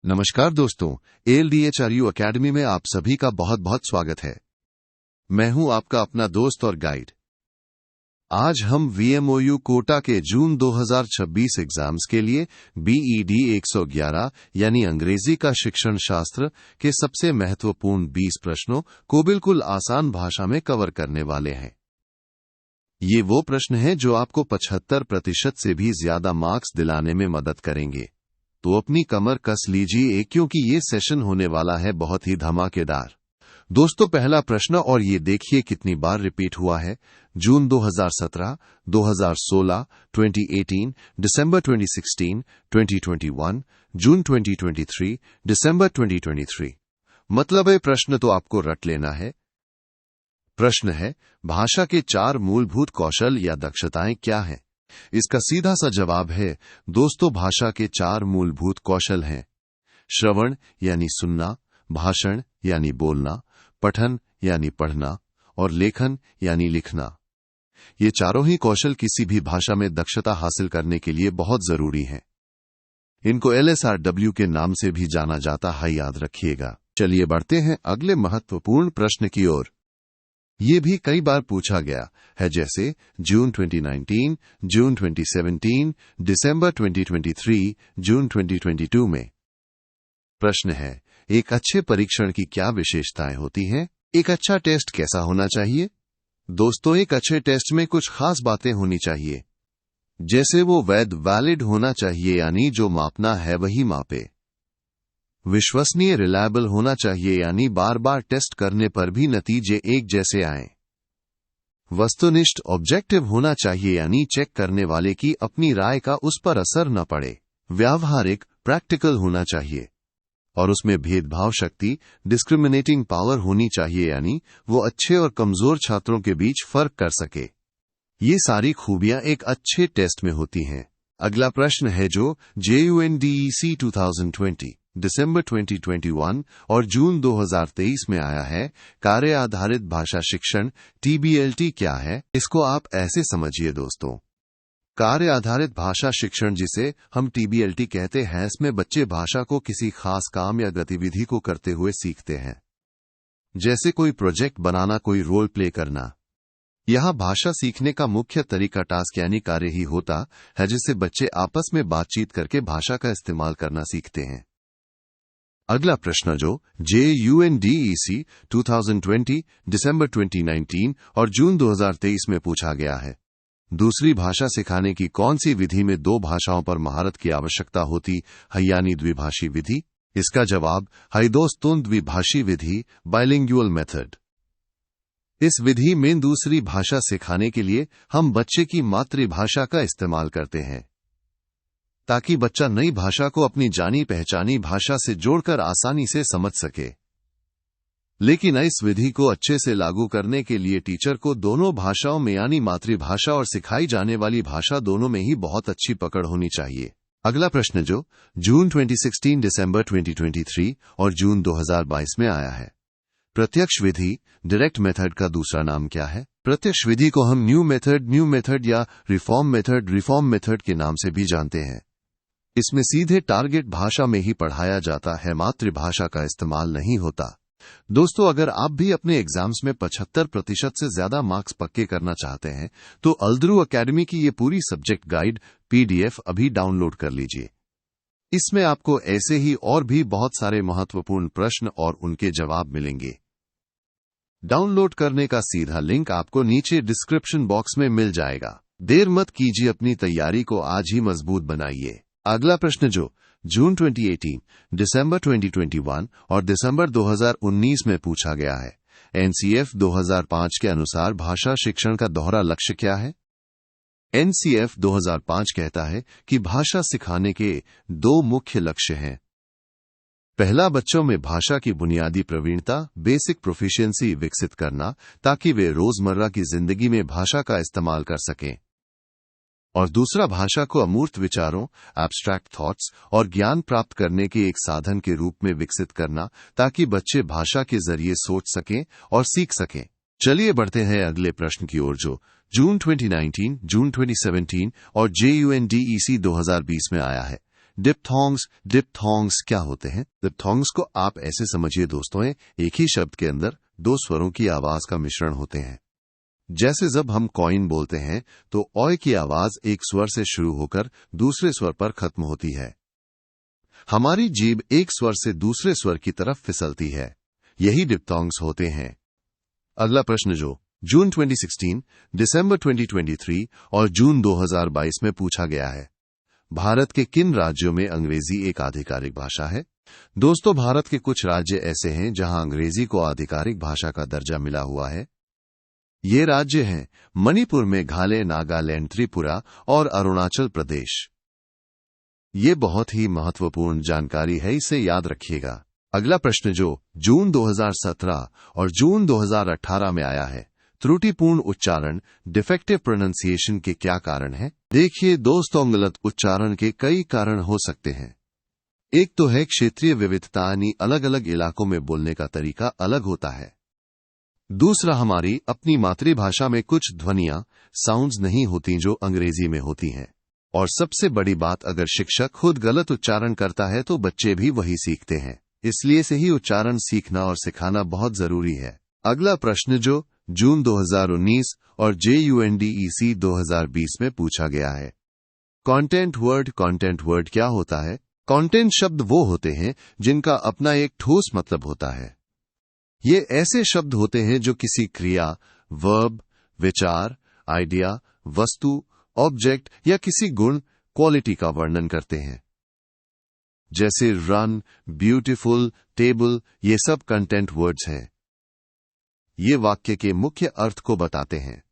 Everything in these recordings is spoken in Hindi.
नमस्कार दोस्तों, ALDHRU एकेडमी में आप सभी का बहुत बहुत स्वागत है। मैं हूं आपका अपना दोस्त और गाइड। आज हम VMOU कोटा के जून 2026 एग्जाम्स के लिए BED 111 यानी अंग्रेजी का शिक्षण शास्त्र के सबसे महत्वपूर्ण 20 प्रश्नों को बिल्कुल आसान भाषा में कवर करने वाले हैं। ये वो प्रश्न हैं जो आपको 75% से भी ज्यादा मार्क्स दिलाने में मदद करेंगे। तो अपनी कमर कस लीजिए क्योंकि ये सेशन होने वाला है बहुत ही धमाकेदार। दोस्तों, पहला प्रश्न, और ये देखिए कितनी बार रिपीट हुआ है। जून 2017, 2016, 2018, दिसंबर 2016, 2021, जून 2023, दिसंबर 2023। मतलब है प्रश्न तो आपको रट लेना है। प्रश्न है, भाषा के 4 मूलभूत कौशल या दक्षताएं क्या हैं? इसका सीधा सा जवाब है दोस्तों, भाषा के 4 मूलभूत कौशल हैं। श्रवण यानी सुनना, भाषण यानी बोलना, पठन यानी पढ़ना और लेखन यानी लिखना। ये चारों ही कौशल किसी भी भाषा में दक्षता हासिल करने के लिए बहुत जरूरी हैं। इनको LSRW के नाम से भी जाना जाता है, याद रखिएगा। चलिए बढ़ते हैं अगले महत्वपूर्ण प्रश्न की ओर। ये भी कई बार पूछा गया है, जैसे जून 2019, जून 2017, दिसंबर 2023, जून 2022 में। प्रश्न है, एक अच्छे परीक्षण की क्या विशेषताएं होती हैं? एक अच्छा टेस्ट कैसा होना चाहिए? दोस्तों, एक अच्छे टेस्ट में कुछ खास बातें होनी चाहिए, जैसे वो वैलिड होना चाहिए, यानी जो मापना है वही मापे। विश्वसनीय रिलायबल होना चाहिए, यानी बार बार टेस्ट करने पर भी नतीजे एक जैसे आएं। वस्तुनिष्ठ ऑब्जेक्टिव होना चाहिए, यानी चेक करने वाले की अपनी राय का उस पर असर न पड़े। व्यावहारिक प्रैक्टिकल होना चाहिए और उसमें भेदभाव शक्ति डिस्क्रिमिनेटिंग पावर होनी चाहिए, यानी वो अच्छे और कमजोर छात्रों के बीच फर्क कर सके। ये सारी खूबियां एक अच्छे टेस्ट में होती हैं। अगला प्रश्न है जो JUNDEC 2020, दिसंबर 2021 और जून 2023 में आया है। कार्य आधारित भाषा शिक्षण TBLT क्या है? इसको आप ऐसे समझिए दोस्तों, कार्य आधारित भाषा शिक्षण जिसे हम TBLT कहते हैं, इसमें बच्चे भाषा को किसी खास काम या गतिविधि को करते हुए सीखते हैं, जैसे कोई प्रोजेक्ट बनाना, कोई रोल प्ले करना। यहां भाषा सीखने का मुख्य तरीका टास्क यानी कार्य ही होता है, जिससे बच्चे आपस में बातचीत करके भाषा का इस्तेमाल करना सीखते हैं। अगला प्रश्न जो JUNDEC 2020, दिसंबर 2019 और जून 2023 में पूछा गया है। दूसरी भाषा सिखाने की कौन सी विधि में 2 भाषाओं पर महारत की आवश्यकता होती है, यानी द्विभाषी विधि? इसका जवाब है दोस्तों, द्विभाषी विधि, बाइलिंगुअल मेथड। इस विधि में दूसरी भाषा सिखाने के लिए हम बच्चे की मातृभाषा का इस्तेमाल करते हैं, ताकि बच्चा नई भाषा को अपनी जानी पहचानी भाषा से जोड़कर आसानी से समझ सके। लेकिन इस विधि को अच्छे से लागू करने के लिए टीचर को दोनों भाषाओं में, यानी मातृभाषा और सिखाई जाने वाली भाषा दोनों में ही बहुत अच्छी पकड़ होनी चाहिए। अगला प्रश्न जो जून 2016, दिसंबर 2023 और जून 2022 में आया है। प्रत्यक्ष विधि डायरेक्ट मेथड का दूसरा नाम क्या है? प्रत्यक्ष विधि को हम न्यू मेथड या रिफॉर्म मेथड के नाम से भी जानते हैं। इसमें सीधे टारगेट भाषा में ही पढ़ाया जाता है, मातृभाषा का इस्तेमाल नहीं होता। दोस्तों, अगर आप भी अपने एग्जाम्स में 75% से ज्यादा मार्क्स पक्के करना चाहते हैं तो अल्द्रू एकेडमी की ये पूरी सब्जेक्ट गाइड PDF अभी डाउनलोड कर लीजिए। इसमें आपको ऐसे ही और भी बहुत सारे महत्वपूर्ण प्रश्न और उनके जवाब मिलेंगे। डाउनलोड करने का सीधा लिंक आपको नीचे डिस्क्रिप्शन बॉक्स में मिल जाएगा। देर मत कीजिए, अपनी तैयारी को आज ही मजबूत बनाइए। अगला प्रश्न जो जून 2018, दिसंबर 2021 और दिसंबर 2019 में पूछा गया है। NCF 2005 के अनुसार भाषा शिक्षण का दोहरा लक्ष्य क्या है? NCF 2005 कहता है कि भाषा सिखाने के 2 मुख्य लक्ष्य हैं। पहला, बच्चों में भाषा की बुनियादी प्रवीणता, बेसिक प्रोफिशिएंसी विकसित करना, ताकि वे रोजमर्रा की जिंदगी में भाषा का इस्तेमाल कर सकें। और दूसरा, भाषा को अमूर्त विचारों, एब्स्ट्रैक्ट थॉट्स और ज्ञान प्राप्त करने के एक साधन के रूप में विकसित करना, ताकि बच्चे भाषा के जरिए सोच सकें और सीख सकें। चलिए बढ़ते हैं अगले प्रश्न की ओर जो जून 2019, जून 2017 और JUNDEC 2020 में आया है। डिप्थोंग्स क्या होते हैं? डिप्थोंग्स को आप ऐसे समझिए दोस्तों, एक ही शब्द के अंदर दो स्वरों की आवाज का मिश्रण होते हैं। जैसे जब हम कॉइन बोलते हैं तो ऑय की आवाज एक स्वर से शुरू होकर दूसरे स्वर पर खत्म होती है। हमारी जीभ एक स्वर से दूसरे स्वर की तरफ फिसलती है, यही डिप्थोंग्स होते हैं। अगला प्रश्न जो जून 2016, दिसंबर 2023 और जून 2022 में पूछा गया है, भारत के किन राज्यों में अंग्रेजी एक आधिकारिक भाषा है? दोस्तों, भारत के कुछ राज्य ऐसे हैं जहां अंग्रेजी को आधिकारिक भाषा का दर्जा मिला हुआ है। ये राज्य हैं मणिपुर, मेघालय, नागालैंड, त्रिपुरा और अरुणाचल प्रदेश। ये बहुत ही महत्वपूर्ण जानकारी है, इसे याद रखिएगा। अगला प्रश्न जो जून 2017 और जून 2018 में आया है, त्रुटिपूर्ण उच्चारण, डिफेक्टिव प्रोनाउंसिएशन के क्या कारण हैं? देखिए दोस्तों, गलत उच्चारण के कई कारण हो सकते हैं। एक तो है क्षेत्रीय विविधता, यानी अलग अलग इलाकों में बोलने का तरीका अलग होता है। दूसरा, हमारी अपनी मातृभाषा में कुछ ध्वनियां, साउंड्स नहीं होती जो अंग्रेजी में होती हैं। और सबसे बड़ी बात, अगर शिक्षक खुद गलत उच्चारण करता है तो बच्चे भी वही सीखते हैं। इसलिए से ही उच्चारण सीखना और सिखाना बहुत जरूरी है। अगला प्रश्न जो जून 2019 और JUNDEC 2020 में पूछा गया है, कंटेंट वर्ड क्या होता है? कंटेंट शब्द वो होते हैं जिनका अपना एक ठोस मतलब होता है। ये ऐसे शब्द होते हैं जो किसी क्रिया, वर्ब, विचार, आइडिया, वस्तु, ऑब्जेक्ट या किसी गुण, क्वालिटी का वर्णन करते हैं। जैसे रन, ब्यूटीफुल, टेबल, ये सब कंटेंट वर्ड्स हैं। ये वाक्य के मुख्य अर्थ को बताते हैं।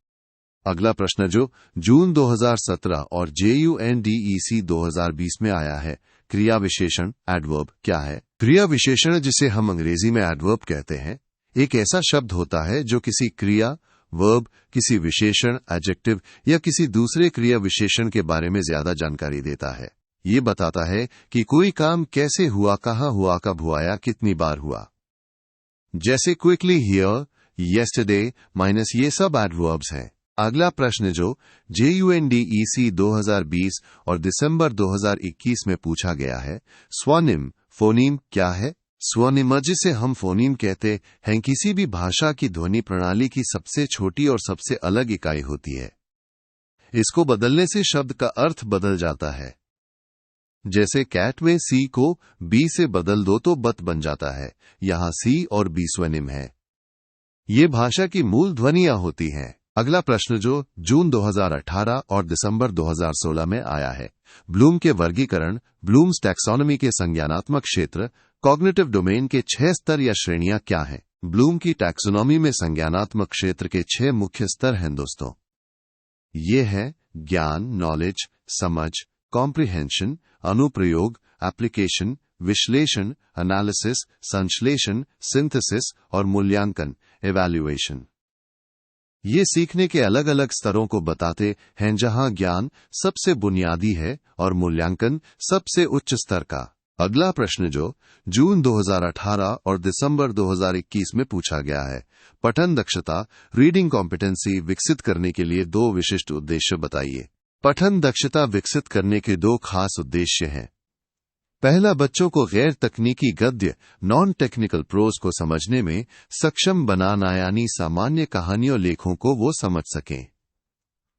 अगला प्रश्न जो जून 2017 और JUNDEC 2020 में आया है, क्रिया विशेषण एडवर्ब क्या है? क्रिया विशेषण, जिसे हम अंग्रेजी में एडवर्ब कहते हैं, एक ऐसा शब्द होता है जो किसी क्रिया, वर्ब, किसी विशेषण, एडजेक्टिव या किसी दूसरे क्रिया विशेषण के बारे में ज्यादा जानकारी देता है। ये बताता है कि कोई काम कैसे हुआ, कहाँ हुआ, कब हुआ या कितनी बार हुआ। जैसे क्विकली, हियर, येस्टरडे, माइनस, ये सब एडवर्ब्स हैं। अगला प्रश्न जो JUNDEC 2020 और दिसंबर 2021 में पूछा गया है, स्वनिम, फोनीम क्या है? स्वनिम, जिसे हम फोनीम कहते हैं, किसी भी भाषा की ध्वनि प्रणाली की सबसे छोटी और सबसे अलग इकाई होती है। इसको बदलने से शब्द का अर्थ बदल जाता है। जैसे कैट में सी को बी से बदल दो तो बत बन जाता है। यहां सी और बी स्वनिम है। ये भाषा की मूल ध्वनियां होती हैं। अगला प्रश्न जो जून 2018 और दिसंबर 2016 में आया है, ब्लूम के वर्गीकरण, ब्लूम्स टैक्सोनॉमी के संज्ञानात्मक क्षेत्र, कॉग्निटिव डोमेन के 6 स्तर या श्रेणियां क्या हैं? ब्लूम की टैक्सोनॉमी में संज्ञानात्मक क्षेत्र के 6 मुख्य स्तर हैं दोस्तों। ये है ज्ञान, नॉलेज, समझ, कॉम्प्रिहेंशन, अनुप्रयोग, एप्लीकेशन, विश्लेषण, एनालिसिस, संश्लेषण, सिंथेसिस और मूल्यांकन, एवैल्यूएशन। ये सीखने के अलग अलग स्तरों को बताते हैं, जहां ज्ञान सबसे बुनियादी है और मूल्यांकन सबसे उच्च स्तर का। अगला प्रश्न जो जून 2018 और दिसंबर 2021 में पूछा गया है, पठन दक्षता, रीडिंग कॉम्पिटेंसी विकसित करने के लिए 2 विशिष्ट उद्देश्य बताइए। पठन दक्षता विकसित करने के 2 खास उद्देश्य हैं। पहला, बच्चों को गैर तकनीकी गद्य, नॉन टेक्निकल प्रोज को समझने में सक्षम बनाना, यानी सामान्य कहानियों, लेखों को वो समझ सकें।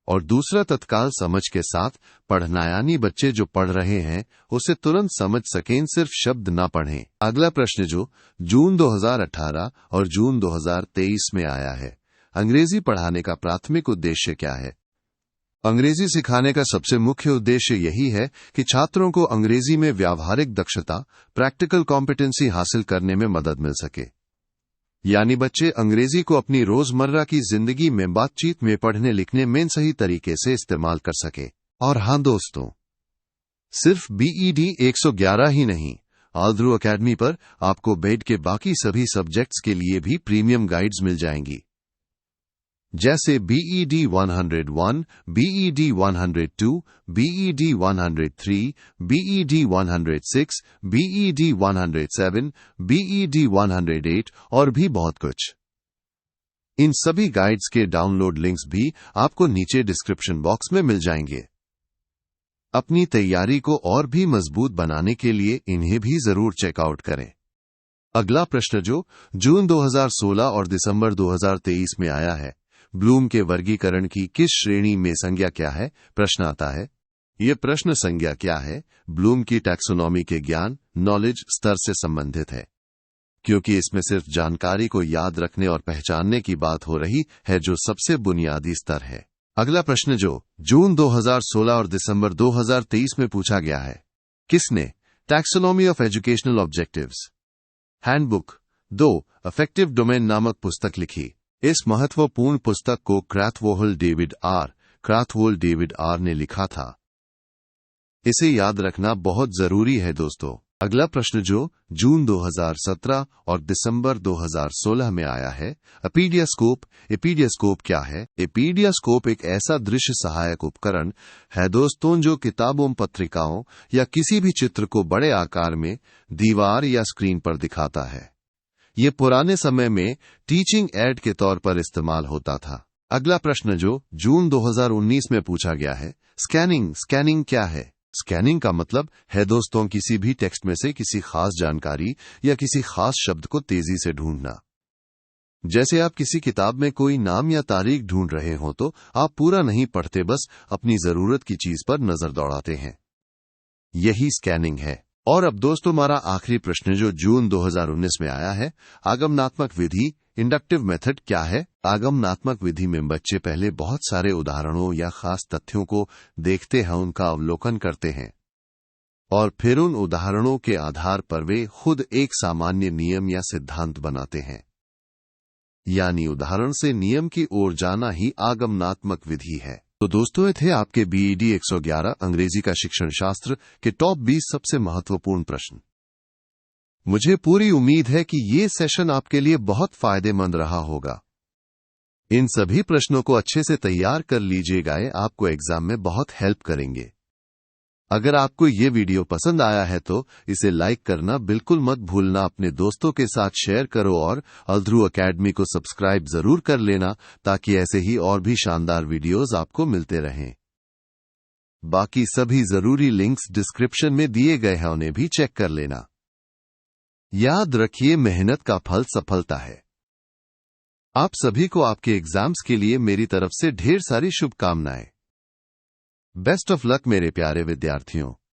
और दूसरा, तत्काल समझ के साथ पढ़ना, यानी बच्चे जो पढ़ रहे हैं उसे तुरंत समझ सकें, सिर्फ शब्द ना पढ़ें। अगला प्रश्न जो जून 2018 और जून 2023 में आया है, अंग्रेजी पढ़ाने का प्राथमिक उद्देश्य क्या है? अंग्रेजी सिखाने का सबसे मुख्य उद्देश्य यही है कि छात्रों को अंग्रेजी में व्यावहारिक दक्षता, प्रैक्टिकल कॉम्पिटेंसी हासिल करने में मदद मिल सके। यानी बच्चे अंग्रेजी को अपनी रोजमर्रा की जिंदगी में, बातचीत में, पढ़ने लिखने में सही तरीके से इस्तेमाल कर सके। और हां दोस्तों, सिर्फ BED 111 ही नहीं, ऑलध्रू एकेडमी पर आपको बेड के बाकी सभी सब्जेक्ट्स के लिए भी प्रीमियम गाइड्स मिल जाएंगी, जैसे BED 101, BED 102, BED 103, BED 106, BED 107, BED 108 और भी बहुत कुछ। इन सभी गाइड्स के डाउनलोड लिंक्स भी आपको नीचे डिस्क्रिप्शन बॉक्स में मिल जाएंगे। अपनी तैयारी को और भी मजबूत बनाने के लिए इन्हें भी जरूर चेकआउट करें। अगला प्रश्न जो जून 2016 और दिसंबर 2023 में आया है, ब्लूम के वर्गीकरण की किस श्रेणी में संज्ञा क्या है? प्रश्न आता है, यह प्रश्न संज्ञा क्या है ब्लूम की टैक्सोनॉमी के ज्ञान नॉलेज स्तर से संबंधित है, क्योंकि इसमें सिर्फ जानकारी को याद रखने और पहचानने की बात हो रही है जो सबसे बुनियादी स्तर है। अगला प्रश्न जो जून 2016 और दिसंबर 2023 में पूछा गया है, किसने taxonomy of educational objectives handbook 2 affective domain नामक पुस्तक लिखी? इस महत्वपूर्ण पुस्तक को क्रैथवोल डेविड आर ने लिखा था। इसे याद रखना बहुत जरूरी है दोस्तों। अगला प्रश्न जो जून 2017 और दिसंबर 2016 में आया है, एपीडियास्कोप क्या है? एपीडियास्कोप एक ऐसा दृश्य सहायक उपकरण है दोस्तों जो किताबों, पत्रिकाओं या किसी भी चित्र को बड़े आकार में दीवार या स्क्रीन पर दिखाता है। ये पुराने समय में टीचिंग एड के तौर पर इस्तेमाल होता था। अगला प्रश्न जो जून 2019 में पूछा गया है, स्कैनिंग क्या है? स्कैनिंग का मतलब है दोस्तों किसी भी टेक्स्ट में से किसी खास जानकारी या किसी खास शब्द को तेजी से ढूंढना। जैसे आप किसी किताब में कोई नाम या तारीख ढूंढ रहे हो तो आप पूरा नहीं पढ़ते, बस अपनी जरूरत की चीज पर नजर दौड़ाते हैं। यही स्कैनिंग है। और अब दोस्तों हमारा आखिरी प्रश्न जो जून 2019 में आया है, आगमनात्मक विधि इंडक्टिव मेथड क्या है? आगमनात्मक विधि में बच्चे पहले बहुत सारे उदाहरणों या खास तथ्यों को देखते हैं, उनका अवलोकन करते हैं और फिर उन उदाहरणों के आधार पर वे खुद एक सामान्य नियम या सिद्धांत बनाते हैं। यानी उदाहरण से नियम की ओर जाना ही आगमनात्मक विधि है। तो दोस्तों ये थे आपके बीईडी 111 अंग्रेजी का शिक्षण शास्त्र के टॉप 20 सबसे महत्वपूर्ण प्रश्न। मुझे पूरी उम्मीद है कि ये सेशन आपके लिए बहुत फायदेमंद रहा होगा। इन सभी प्रश्नों को अच्छे से तैयार कर लीजिएगा, आपको एग्जाम में बहुत हेल्प करेंगे। अगर आपको ये वीडियो पसंद आया है तो इसे लाइक करना बिल्कुल मत भूलना, अपने दोस्तों के साथ शेयर करो और अल्ध्रुव एकेडमी को सब्सक्राइब जरूर कर लेना ताकि ऐसे ही और भी शानदार वीडियोस आपको मिलते रहें। बाकी सभी जरूरी लिंक्स डिस्क्रिप्शन में दिए गए हैं, उन्हें भी चेक कर लेना। याद रखिए, मेहनत का फल सफलता है। आप सभी को आपके एग्जाम्स के लिए मेरी तरफ से ढेर सारी शुभकामनाएं। बेस्ट ऑफ लक मेरे प्यारे विद्यार्थियों।